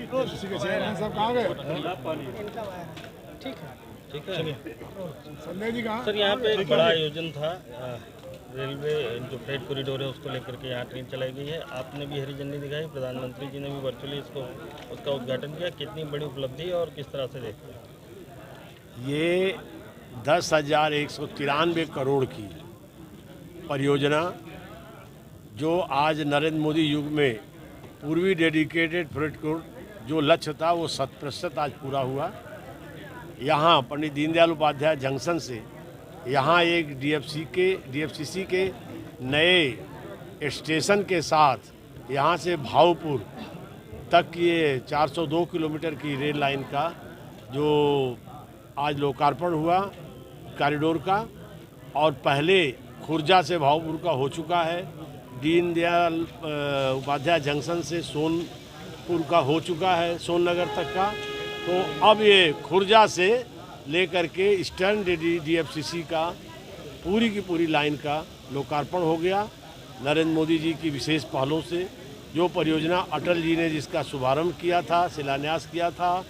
साहब कहाँ गए? ठीक है संजय जी कहाँ? सर, यहाँ पे एक बड़ा आयोजन था, रेलवे जो फ्रेट कॉरिडोर है उसको लेकर के यहाँ ट्रेन चलाई गई है। आपने भी हरी झंडी दिखाई, प्रधानमंत्री जी ने भी वर्चुअली उसका उद्घाटन किया। कितनी बड़ी उपलब्धि है और किस तरह से देखते हैं? ये 10,193 करोड़ की परियोजना जो आज नरेंद्र मोदी युग में पूर्वी डेडिकेटेड फ्रेट कॉरिडोर जो लक्ष्य था वो 100% आज पूरा हुआ। यहाँ पंडित दीनदयाल उपाध्याय जंक्शन से यहाँ एक डीएफसीसी के नए स्टेशन के साथ यहाँ से भावपुर तक ये 402 किलोमीटर की रेल लाइन का जो आज लोकार्पण हुआ कॉरिडोर का, और पहले खुर्जा से भावपुर का हो चुका है, दीनदयाल उपाध्याय जंक्शन से सोनपुर का हो चुका है, सोननगर तक का। तो अब ये खुर्जा से लेकर के ईस्टर्न डीएफसीसी का पूरी की पूरी लाइन का लोकार्पण हो गया। नरेंद्र मोदी जी की विशेष पहलों से जो परियोजना अटल जी ने जिसका शुभारंभ किया था, शिलान्यास किया था,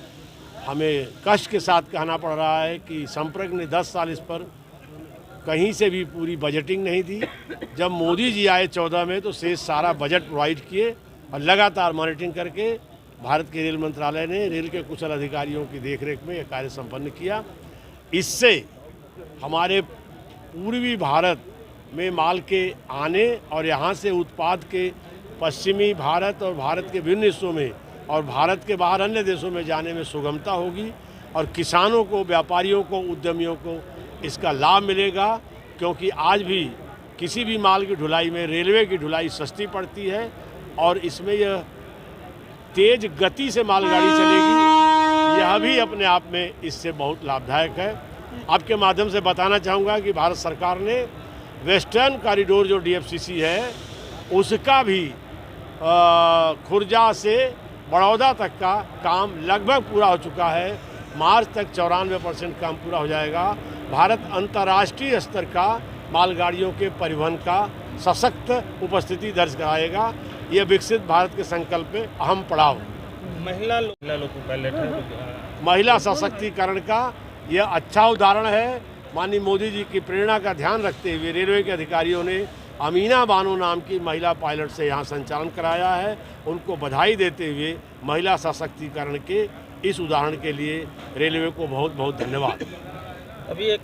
हमें कष्ट के साथ कहना पड़ रहा है कि संपर्क ने 10 साल इस पर कहीं से भी पूरी बजटिंग नहीं दी। जब मोदी जी आए 14 में तो शेष सारा बजट प्रोवाइड किए और लगातार मॉनिटरिंग करके भारत के रेल मंत्रालय ने रेल के कुशल अधिकारियों की देखरेख में यह कार्य संपन्न किया। इससे हमारे पूर्वी भारत में माल के आने और यहाँ से उत्पाद के पश्चिमी भारत और भारत के विभिन्न हिस्सों में और भारत के बाहर अन्य देशों में जाने में सुगमता होगी और किसानों को, व्यापारियों को, उद्यमियों को इसका लाभ मिलेगा। क्योंकि आज भी किसी भी माल की ढुलाई में रेलवे की ढुलाई सस्ती पड़ती है और इसमें यह तेज गति से मालगाड़ी चलेगी, यह भी अपने आप में इससे बहुत लाभदायक है। आपके माध्यम से बताना चाहूँगा कि भारत सरकार ने वेस्टर्न कॉरिडोर जो डीएफसीसी है उसका भी खुर्जा से बड़ौदा तक का काम लगभग पूरा हो चुका है। मार्च तक 94% काम पूरा हो जाएगा। भारत अंतर्राष्ट्रीय स्तर का मालगाड़ियों के परिवहन का सशक्त उपस्थिति दर्ज कराएगा। यह विकसित भारत के संकल्प में अहम पड़ाव। महिला लोको पायलट है, महिला सशक्तिकरण का यह अच्छा उदाहरण है। माननीय मोदी जी की प्रेरणा का ध्यान रखते हुए रेलवे के अधिकारियों ने अमीना बानो नाम की महिला पायलट से यहाँ संचालन कराया है। उनको बधाई देते हुए महिला सशक्तिकरण के इस उदाहरण के लिए रेलवे को बहुत बहुत धन्यवाद। अभी एक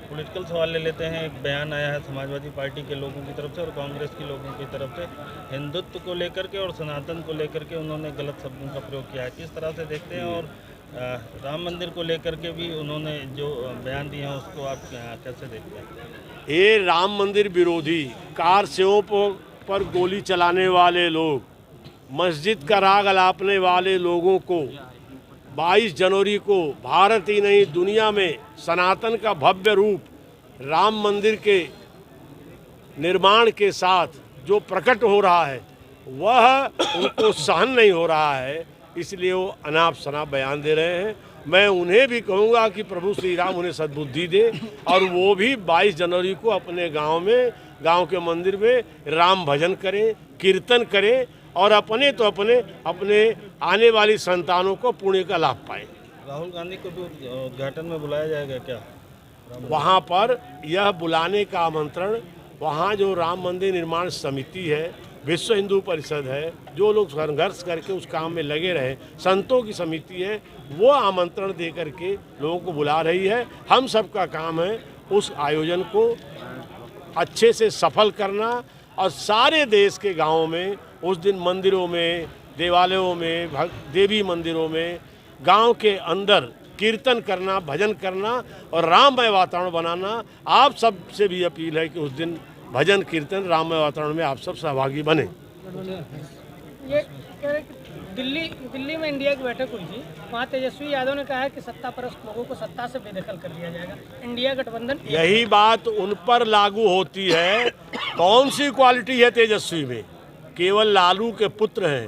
पॉलिटिकल सवाल ले लेते हैं। एक बयान आया है समाजवादी पार्टी के लोगों की तरफ से और कांग्रेस के लोगों की तरफ से, हिंदुत्व को लेकर के और सनातन को लेकर के उन्होंने गलत शब्दों का प्रयोग किया है। किस तरह से देखते हैं? और राम मंदिर को लेकर के भी उन्होंने जो बयान दिए हैं उसको आप कैसे देखते हैं? ये राम मंदिर विरोधी, कार सेवों पर गोली चलाने वाले लोग, मस्जिद का राग अलापने वाले लोगों को 22 जनवरी को भारत ही नहीं दुनिया में सनातन का भव्य रूप राम मंदिर के निर्माण के साथ जो प्रकट हो रहा है वह उनको सहन नहीं हो रहा है, इसलिए वो अनाप शनाप बयान दे रहे हैं। मैं उन्हें भी कहूँगा कि प्रभु श्री राम उन्हें सद्बुद्धि दे और वो भी 22 जनवरी को अपने गांव में, गांव के मंदिर में राम भजन करें, कीर्तन करें और अपने आने वाली संतानों को पुण्य का लाभ पाएं। राहुल गांधी को भी उद्घाटन में बुलाया जाएगा क्या? वहाँ पर यह बुलाने का आमंत्रण, वहाँ जो राम मंदिर निर्माण समिति है, विश्व हिंदू परिषद है, जो लोग संघर्ष करके उस काम में लगे रहे, संतों की समिति है, वो आमंत्रण दे करके लोगों को बुला रही है। हम सबका काम है उस आयोजन को अच्छे से सफल करना और सारे देश के गाँवों में उस दिन मंदिरों में, देवालयों में, देवी मंदिरों में, गांव के अंदर कीर्तन करना, भजन करना और राममय वातावरण बनाना। आप सब से भी अपील है कि उस दिन भजन कीर्तन राममय वातावरण में आप सब सहभागी बने। ये दिल्ली में इंडिया की बैठक हुई थी, वहाँ तेजस्वी यादव ने कहा है कि सत्तापरस्त लोगों को सत्ता से बेदखल कर दिया जाएगा। इंडिया गठबंधन यही बात उन पर लागू होती है। कौन सी क्वालिटी है तेजस्वी में? केवल लालू के पुत्र हैं।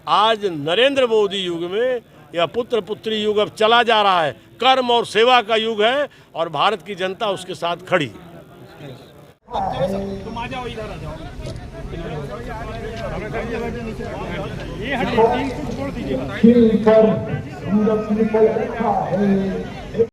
आज नरेंद्र मोदी युग में यह पुत्र पुत्री युग अब चला जा रहा है। कर्म और सेवा का युग है और भारत की जनता उसके साथ खड़ी। तुम आ जाओ, इधर आ जाओ। ये हटिए, छोड़ दीजिए। खिलकर सूरज निकल रहा है।